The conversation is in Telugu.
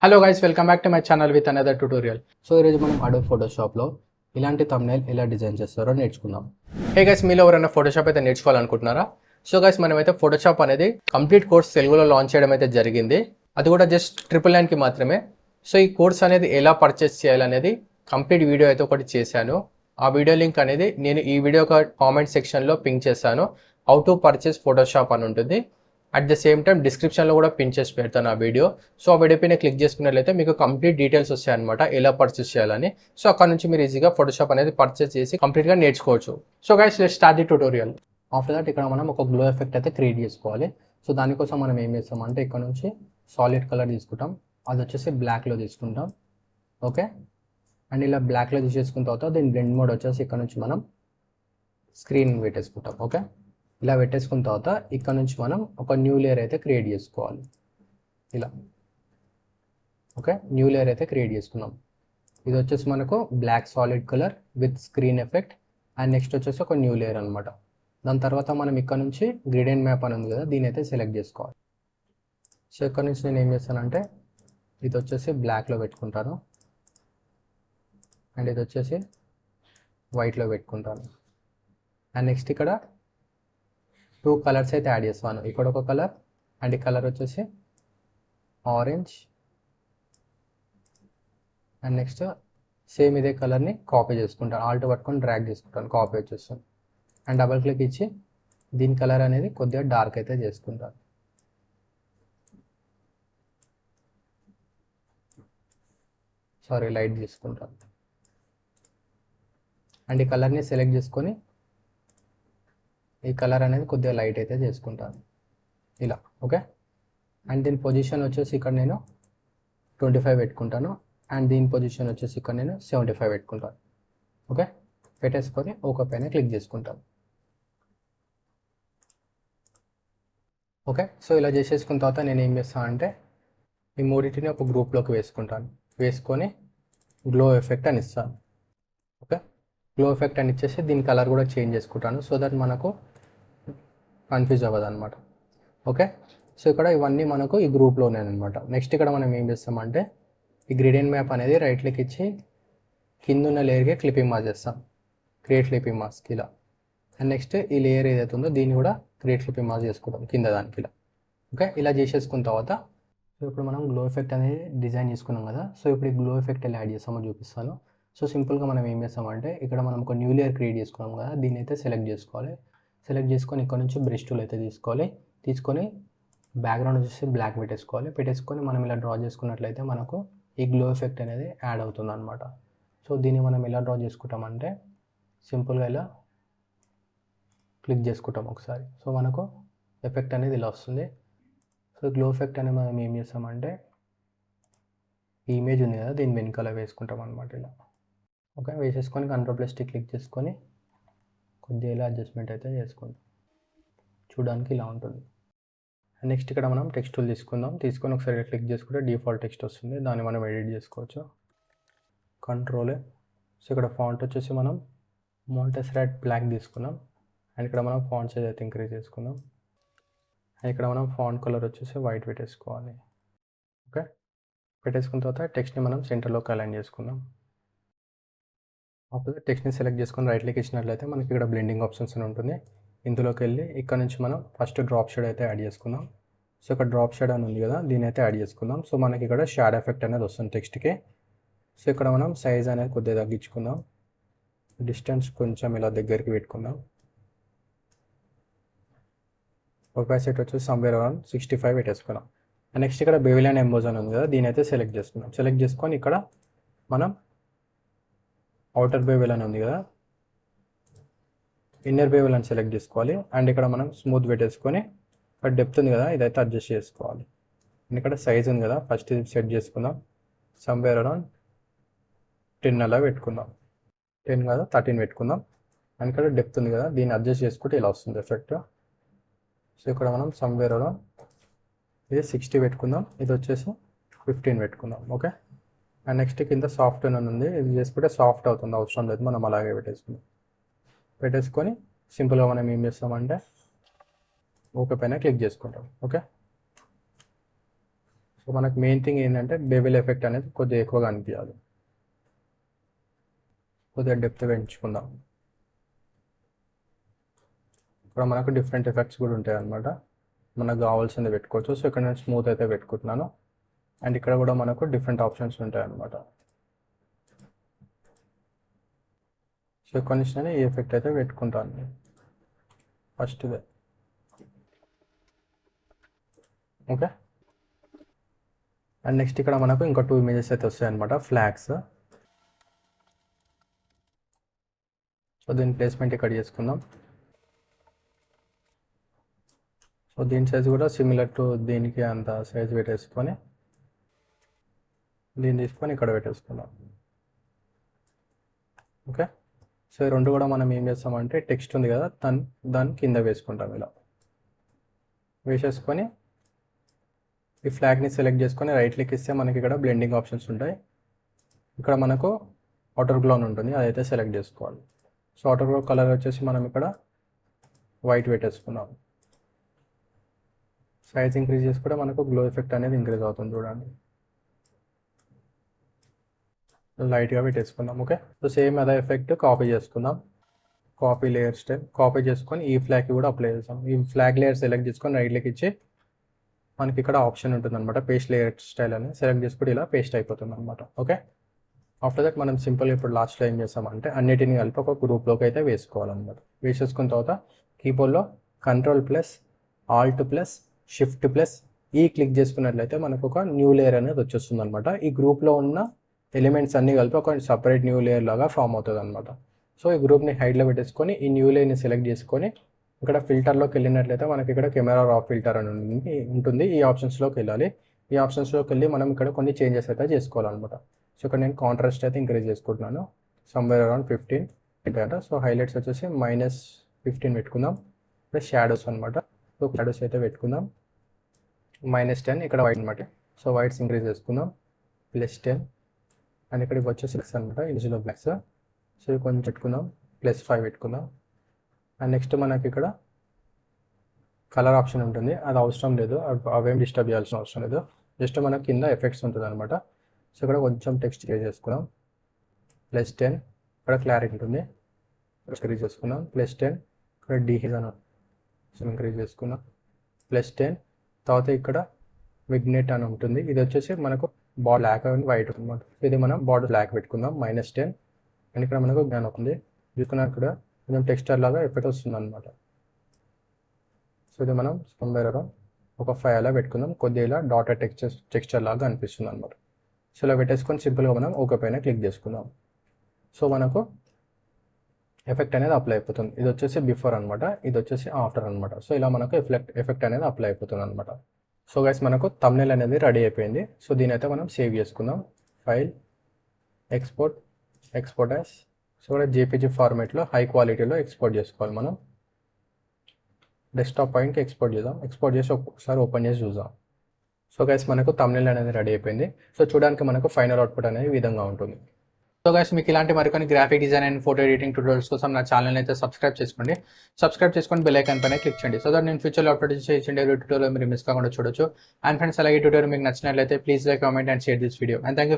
Hello guys, welcome back to my channel with another tutorial. So ఈరోజు మనం అడోబ్ ఫోటోషాప్లో ఇలాంటి thumbnail ఎలా డిజైన్ చేస్తారో నేర్చుకుందాం. హే గైస్, మీలో ఎవరైనా ఫోటోషాప్ అయితే నేర్చుకోవాలనుకుంటున్నారా? సో గైస్, మనమైతే ఫోటోషాప్ అనేది కంప్లీట్ కోర్స్ తెలుగులో లాంచ్ చేయడం అయితే జరిగింది. అది కూడా జస్ట్ 999కి మాత్రమే. సో ఈ కోర్స్ అనేది ఎలా పర్చేస్ చేయాలనేది కంప్లీట్ వీడియో అయితే ఒకటి చేశాను. ఆ వీడియో లింక్ అనేది నేను ఈ వీడియో ఒక కామెంట్ సెక్షన్లో పింక్ చేశాను. హౌ టు పర్చేస్ ఫోటోషాప్ అని ఉంటుంది. అట్ ద సేమ్ టైం డిస్క్రిప్షన్లో కూడా పిన్ చేసి పెడతాను ఆ వీడియో. సో ఆ వీడియో పైన క్లిక్ చేసుకున్నట్లయితే మీకు కంప్లీట్ డీటెయిల్స్ వస్తాయన్నమాట, ఎలా పర్చేస్ చేయాలని. సో అక్కడ నుంచి మీరు ఈజీగా ఫోటోషాప్ అనేది పర్చేస్ చేసి కంప్లీట్గా నేర్చుకోవచ్చు. So guys, let's start the tutorial. After that ఇక్కడ మనం ఒక గ్లో ఎఫెక్ట్ అయితే క్రియేట్ చేసుకోవాలి. సో దానికోసం మనం ఏం చేస్తామంటే ఇక్కడ నుంచి సాలిడ్ కలర్ తీసుకుంటాం. అది వచ్చేసి బ్లాక్లో తీసుకుంటాం. ఓకే, అండ్ ఇలా బ్లాక్లో తీసేసుకున్న తర్వాత దీని బ్లెండ్ మోడ్ వచ్చేసి ఇక్కడ నుంచి మనం స్క్రీన్ పెట్టేసుకుంటాం. ఓకే, ఇలా పెట్టేసుకున్న తర్వాత ఇక్కడ నుంచి మనం ఒక న్యూ లేయర్ అయితే క్రియేట్ చేసుకోవాలి. ఇలా ఓకే, న్యూ లేయర్ అయితే క్రియేట్ చేసుకున్నాం. ఇది వచ్చేసి మనకు black solid colour with screen effect. And next వచ్చేసి ఒక న్యూ లేయర్ అనమాట. దాని తర్వాత మనం ఇక్కడ నుంచి గ్రేడియంట్ మ్యాప్ అని ఉంది కదా, దీని అయితే సెలెక్ట్ చేసుకోవాలి. సో ఇక్కడ నుంచి నేను ఏం చేస్తానంటే ఇది వచ్చేసి బ్లాక్లో పెట్టుకుంటాను, అండ్ ఇది వచ్చేసి వైట్లో పెట్టుకుంటాను. అండ్ నెక్స్ట్ ఇక్కడ 2 కలర్స్ అయితే యాడ్ చేస్తాను. ఇక్కడ ఒక కలర్ అండ్ ఈ కలర్ వచ్చేసి ఆరెంజ్. అండ్ నెక్స్ట్ సేమ్ ఇదే కలర్ని కాపీ చేసుకుంటాను, ఆల్ట్ పట్టుకొని డ్రాగ్ చేసుకుంటాను, కాపీ వచ్చేస్తాను. అండ్ డబల్ క్లిక్ ఇచ్చి దీని కలర్ అనేది కొద్దిగా డార్క్ అయితే చేసుకుంటాను. సారీ, లైట్ తీసుకుంటాను. అండ్ ఈ కలర్ని సెలెక్ట్ చేసుకొని ఈ కలర్ అనేది కొద్దిగా లైట్ అయితే చేసుకుంటాను ఇలా. ఓకే, అండ్ దీని పొజిషన్ వచ్చేసి ఇక్కడ నేను 25 పెట్టుకుంటాను. అండ్ దీని పొజిషన్ వచ్చేసి ఇక్కడ నేను 75 పెట్టుకుంటాను. ఓకే, పెట్టేసుకొని ఓకే పైన క్లిక్ చేసుకుంటాను. ఓకే, సో ఇలా చేసేసుకున్న తర్వాత నేను ఏం చేస్తాను అంటే ఈ మూడింటిని ఒక గ్రూప్లోకి వేసుకుంటాను. వేసుకొని గ్లో ఎఫెక్ట్ అని ఇస్తాను. ఓకే, గ్లో ఎఫెక్ట్ అని ఇచ్చేసి దీని కలర్ కూడా చేంజ్ చేసుకుంటాను, సో దట్ మనకు కన్ఫ్యూజ్ అవ్వదు అనమాట. ఓకే, సో ఇక్కడ ఇవన్నీ మనకు ఈ గ్రూప్లోనే అనమాట. నెక్స్ట్ ఇక్కడ మనం ఏం చేస్తామంటే ఈ గ్రేడియంట్ మ్యాప్ అనేది రైట్ క్లిక్ ఇచ్చి కింద ఉన్న లేయర్కి క్లిప్పింగ్ మాస్క్ చేస్తాం, క్రియేట్ క్లిప్పింగ్ మాస్క్ ఇలా. అండ్ నెక్స్ట్ ఈ లేయర్ ఏదైతే ఉందో దీన్ని కూడా క్రియేట్ క్లిప్పింగ్ మాస్క్ చేసుకుంటాం కింద దానికి ఇలా. ఓకే, ఇలా చేసేసుకున్న తర్వాత సో ఇప్పుడు మనం గ్లో ఎఫెక్ట్ అనేది డిజైన్ చేసుకున్నాం కదా. సో ఇప్పుడు ఈ గ్లో ఎఫెక్ట్ ఎలా యాడ్ చేస్తామో చూపిస్తాను. సో సింపుల్గా మనం ఏం చేస్తామంటే ఇక్కడ మనం ఒక న్యూ లేయర్ క్రియేట్ చేసుకున్నాం కదా, దీన్ని అయితే సెలెక్ట్ చేసుకోవాలి. సెలెక్ట్ చేసుకొని ఇక్కడ నుంచి బ్రష్ టూల్ అయితే తీసుకోవాలి. తీసుకొని బ్యాక్గ్రౌండ్ వచ్చేసి బ్లాక్ పెట్టేసుకోవాలి. పెట్టేసుకొని మనం ఇలా డ్రా చేసుకున్నట్లయితే మనకు ఈ గ్లో ఎఫెక్ట్ అనేది యాడ్ అవుతుంది అనమాట. సో దీన్ని మనం ఎలా డ్రా చేసుకుంటామంటే సింపుల్గా ఇలా క్లిక్ చేసుకుంటాం ఒకసారి. సో మనకు ఎఫెక్ట్ అనేది ఇలా వస్తుంది. సో గ్లో ఎఫెక్ట్ అనేది మనం ఏం చేస్తామంటే ఈ ఇమేజ్ ఉంది కదా, దీని వెనకాల వేసుకుంటాం అనమాట ఇలా. ఓకే, వేసేసుకొని కంట్రోల్+T క్లిక్ చేసుకొని కొద్దిగా ఇలా అడ్జస్ట్మెంట్ అయితే చేసుకుంటాం. చూడడానికి ఇలా ఉంటుంది. నెక్స్ట్ ఇక్కడ మనం టెక్స్ట్ టూల్ తీసుకుందాం. తీసుకొని ఒకసారి క్లిక్ చేసుకుంటే డిఫాల్ట్ టెక్స్ట్ వస్తుంది, దాన్ని మనం ఎడిట్ చేసుకోవచ్చు. కంట్రోల్. సో ఇక్కడ ఫాంట్ వచ్చేసి మనం మోంటెస్రాట్ బ్లాక్ తీసుకున్నాం. అండ్ ఇక్కడ మనం ఫాంట్ సైజ్ అయితే ఇంక్రీజ్ చేసుకుందాం. అండ్ ఇక్కడ మనం ఫాంట్ కలర్ వచ్చేసి వైట్ పెట్టేసుకోవాలి. ఓకే, పెట్టేసుకున్న తర్వాత టెక్స్ట్ని మనం సెంటర్లోకి అలైన్ చేసుకుందాం. అప్పుడు టెక్స్ట్ని సెలెక్ట్ చేసుకొని రైట్ క్లిక్ ఇచ్చినట్లయితే మనకి ఇక్కడ బ్లెండింగ్ ఆప్షన్స్ అని ఉంటుంది. ఇందులోకి వెళ్ళి ఇక్కడ నుంచి మనం ఫస్ట్ డ్రాప్ షేడ్ అయితే యాడ్ చేసుకుందాం. సో ఇక్కడ డ్రాప్ షేడ్ అని ఉంది కదా, దీని అయితే యాడ్ చేసుకుందాం. సో మనకి ఇక్కడ షాడో ఎఫెక్ట్ అనేది వస్తుంది టెక్స్ట్కి. సో ఇక్కడ మనం సైజ్ అనేది కొద్దిగా తగ్గించుకుందాం. డిస్టెన్స్ కొంచెం ఇలా దగ్గరికి పెట్టుకుందాం. ఒపాసిటీ వచ్చి సమ్వేర్ అరౌండ్ 65 పెట్టేసుకుందాం. నెక్స్ట్ ఇక్కడ బేవిలియన్ ఎంబోజ్ అని ఉంది కదా, దీని అయితే సెలెక్ట్ చేసుకుందాం. సెలెక్ట్ చేసుకొని ఇక్కడ మనం అవుటర్ బేవెల్ అని ఉంది కదా, ఇన్నర్ బేవెల్ అని సెలెక్ట్ చేసుకోవాలి. అండ్ ఇక్కడ మనం స్మూత్ పెట్టేసుకొని ఇక్కడ డెప్త్ ఉంది కదా, ఇదైతే అడ్జస్ట్ చేసుకోవాలి. అండ్ ఇక్కడ సైజ్ ఉంది కదా, ఫస్ట్ ఇది సెట్ చేసుకుందాం. సమ్వేర్ అరౌండ్ 10 అలా పెట్టుకుందాం. 10 కదా 13 పెట్టుకుందాం. అండ్ ఇక్కడ డెప్త్ ఉంది కదా, దీన్ని అడ్జస్ట్ చేసుకుంటే ఇలా వస్తుంది ఎఫెక్ట్. సో ఇక్కడ మనం సమ్వేర్ అరౌండ్ ఇది 60 పెట్టుకుందాం. ఇది వచ్చేసి 15 పెట్టుకుందాం. ఓకే, అండ్ నెక్స్ట్ కింద సాఫ్ట్ అని ఉంది, ఇది చేసుకుంటే సాఫ్ట్ అవుతుంది, అవసరం లేదు, మనం అలాగే పెట్టేసుకుందాం. పెట్టేసుకొని సింపుల్గా మనం ఏం చేస్తామంటే ఓకే పైన క్లిక్ చేసుకుంటాం. ఓకే, సో మనకు మెయిన్ థింగ్ ఏంటంటే బెవెల్ ఎఫెక్ట్ అనేది కొద్దిగా ఎక్కువగా అనిపించాలి. కొద్దిగా డెప్త్ పెంచుకుందాం. ఇక్కడ మనకు డిఫరెంట్ ఎఫెక్ట్స్ కూడా ఉంటాయి అన్నమాట. మనకు కావాల్సింది పెట్టుకోవచ్చు. సో ఇక్కడ నేను స్మూత్ అయితే పెట్టుకుంటున్నాను. అండ్ ఇక్కడ కూడా మనకు డిఫరెంట్ ఆప్షన్స్ ఉంటాయి అన్నమాట. సో ఇక్కడ నుంచి నేను ఈ ఎఫెక్ట్ అయితే పెట్టుకుంటాను ఫస్ట్దే. ఓకే, అండ్ నెక్స్ట్ ఇక్కడ మనకు ఇంకా 2 ఇమేజెస్ అయితే వస్తాయి అనమాట, ఫ్లాగ్స్. సో దీని ప్లేస్మెంట్ ఇక్కడ చేసుకుందాం. సో దీని సైజ్ కూడా సిమిలర్ టు దీనికి అంత సైజ్ పెట్టేసుకొని దీన్ని తీసుకొని ఇక్కడ పెట్టేసుకుందాం. ఓకే, సో ఈ రెండు కూడా మనం ఏం చేస్తామంటే టెక్స్ట్ ఉంది కదా దాని కింద వేసుకుంటాం. ఇలా వేసేసుకొని ఈ ఫ్లాగ్ని సెలెక్ట్ చేసుకొని రైట్ క్లిక్ ఇస్తే మనకి ఇక్కడ బ్లెండింగ్ ఆప్షన్స్ ఉంటాయి. ఇక్కడ మనకు వాటర్ గ్లో ఉంటుంది, అదైతే సెలెక్ట్ చేసుకోవాలి. సో వాటర్ గ్లో కలర్ వచ్చేసి మనం ఇక్కడ వైట్ పెట్టేసుకున్నాం. సైజ్ ఇంక్రీజ్ చేసుకుంటే మనకు గ్లో ఎఫెక్ట్ అనేది ఇంక్రీజ్ అవుతుంది. చూడండి, లైట్గా పెట్టేసుకుందాం. ఓకే, సో సేమ్ అదే ఎఫెక్ట్ కాపీ చేసుకుందాం. కాపీ లేయర్ స్టైల్ కాపీ చేసుకొని ఈ ఫ్లాగ్కి కూడా అప్లై చేస్తాం. ఈ ఫ్లాగ్ లేయర్ సెలెక్ట్ చేసుకొని రైట్ క్లిక్ ఇచ్చి మనకి ఇక్కడ ఆప్షన్ ఉంటుంది అనమాట, పేస్ట్ లేయర్ స్టైల్ అని సెలెక్ట్ చేసుకుంటే ఇలా పేస్ట్ అయిపోతుంది అనమాట. ఓకే, ఆఫ్టర్ దట్ మనం సింపుల్ ఇప్పుడు లాస్ట్లో ఏం చేస్తామంటే అన్నిటిని కలిపి ఒక గ్రూప్లోకి అయితే వేసుకోవాలన్నమాట. వేసేసుకున్న తర్వాత కీబోర్డ్లో Ctrl+Alt+Shift+E క్లిక్ చేసుకున్నట్లయితే మనకు ఒక న్యూ లేయర్ అనేది వచ్చేస్తుంది అనమాట. ఈ గ్రూప్లో ఉన్న ఎలిమెంట్స్ అన్నీ కలిపి ఒక సపరేట్ న్యూ లేయర్ లాగా ఫామ్ అవుతుంది అనమాట. సో ఈ గ్రూప్ని హైడ్లో పెట్టేసుకొని ఈ న్యూ లేయర్ని సెలెక్ట్ చేసుకొని ఇక్కడ ఫిల్టర్లోకి వెళ్ళినట్లయితే మనకి ఇక్కడ కెమెరా రా ఫిల్టర్ అని ఉంటుంది. ఈ ఆప్షన్స్లోకి వెళ్ళాలి. ఈ ఆప్షన్స్లోకి వెళ్ళి మనం ఇక్కడ కొన్ని చేంజెస్ అయితే చేసుకోవాలన్నమాట. సో ఇక్కడ నేను కాంట్రాస్ట్ అయితే ఇంక్రీజ్ చేసుకుంటున్నాను, సమ్వేర్ అరౌండ్ 15 అంటే. సో హైలైట్స్ వచ్చేసి -15 పెట్టుకుందాం. ప్లస్ షాడోస్ అనమాట. సో షాడోస్ అయితే పెట్టుకుందాం -10. ఇక్కడ వైట్ అనమాట. సో వైట్స్ ఇంక్రీజ్ చేసుకుందాం +10. అండ్ ఇక్కడికి వచ్చేసి 6 అనమాట, ఇందులో బ్లాక్స్. సో ఇవి కొంచెం పెట్టుకుందాం +5 పెట్టుకుందాం. అండ్ నెక్స్ట్ మనకి ఇక్కడ కలర్ ఆప్షన్ ఉంటుంది, అది అవసరం లేదు, అవేం డిస్టర్బ్ చేయాల్సిన అవసరం లేదు. జస్ట్ మనకి కింద ఎఫెక్ట్స్ ఉంటుంది అనమాట. సో ఇక్కడ కొంచెం టెక్స్ట్ చేంజ్ చేసుకుందాం +10. ఇక్కడ క్లారిటీ ఉంటుంది, ఇంక్రీజ్ చేసుకుందాం +10. ఇక్కడ డీహేజ్ అని సో ఇంక్రీజ్ చేసుకుందాం +10. తర్వాత ఇక్కడ విగ్నెట్ అని ఉంటుంది, ఇది వచ్చేసి మనకు బార్డర్ బ్లాక్ అండ్ వైట్ అనమాట. ఇది మనం బార్డర్ బ్లాక్ పెట్టుకుందాం -10. అండ్ ఇక్కడ మనకు జ్ఞానం అవుతుంది చూసుకున్నా ఇక్కడ కొంచెం టెక్స్చర్ లాగా ఎఫెక్ట్ వస్తుంది అనమాట. సో ఇది మనం సమ్వేర్ అరౌండ్ ఒక 5 అలా పెట్టుకుందాం. కొద్దిగా ఇలా డాటర్ టెక్స్చర్ లాగా అనిపిస్తుంది అనమాట. సో ఇలా పెట్టేసుకొని సింపుల్గా మనం ఓకే పైన క్లిక్ చేసుకుందాం. సో మనకు ఎఫెక్ట్ అనేది అప్లై అయిపోతుంది. ఇది వచ్చేసి బిఫోర్ అనమాట, ఇది వచ్చేసి ఆఫ్టర్ అనమాట. సో ఇలా మనకు ఎఫెక్ట్ అనేది అప్లై అయిపోతుంది అనమాట. సో గైస్ మనకు థంబ్నెయిల్ అనేది రెడీ అయిపోయింది. సో దీని అయితే మనం సేవ్ చేసుకుందాం. File, export as. సో కూడా జేపీజీ ఫార్మేట్లో హై క్వాలిటీలో ఎక్స్పోర్ట్ చేసుకోవాలి. మనం డెస్క్టాప్ పాయింట్కి ఎక్స్పోర్ట్ చేద్దాం. ఎక్స్పోర్ట్ చేసి ఒకసారి ఓపెన్ చేసి చూద్దాం. సో గైస్ మనకు థంబ్నెయిల్ అనేది రెడీ అయిపోయింది. సో చూడడానికి మనకు ఫైనల్ అవుట్పుట్ అనేది ఈ విధంగా ఉంటుంది. సో గైస్ మీకు ఇలాంటి మరికొన్ని graphic design and photo editing tutorials కోసం నా ఛానల్ అయితే సబ్స్క్రైబ్ చేసుకొని బెల్ ఐకాన్ పైన క్లిక్ చేయండి. సో దట్ నేను ఫ్యూచర్లో అప్లోడ్ చేసే ట్యూటోరియల్ మీరు మిస్ కాకుండా చూడొచ్చు. అండ్ ఫ్రెండ్స్ అలాగే ట్యూటోరియల్ మీకు నచ్చినట్లయితే please like, comment and share this video. And thank you friends.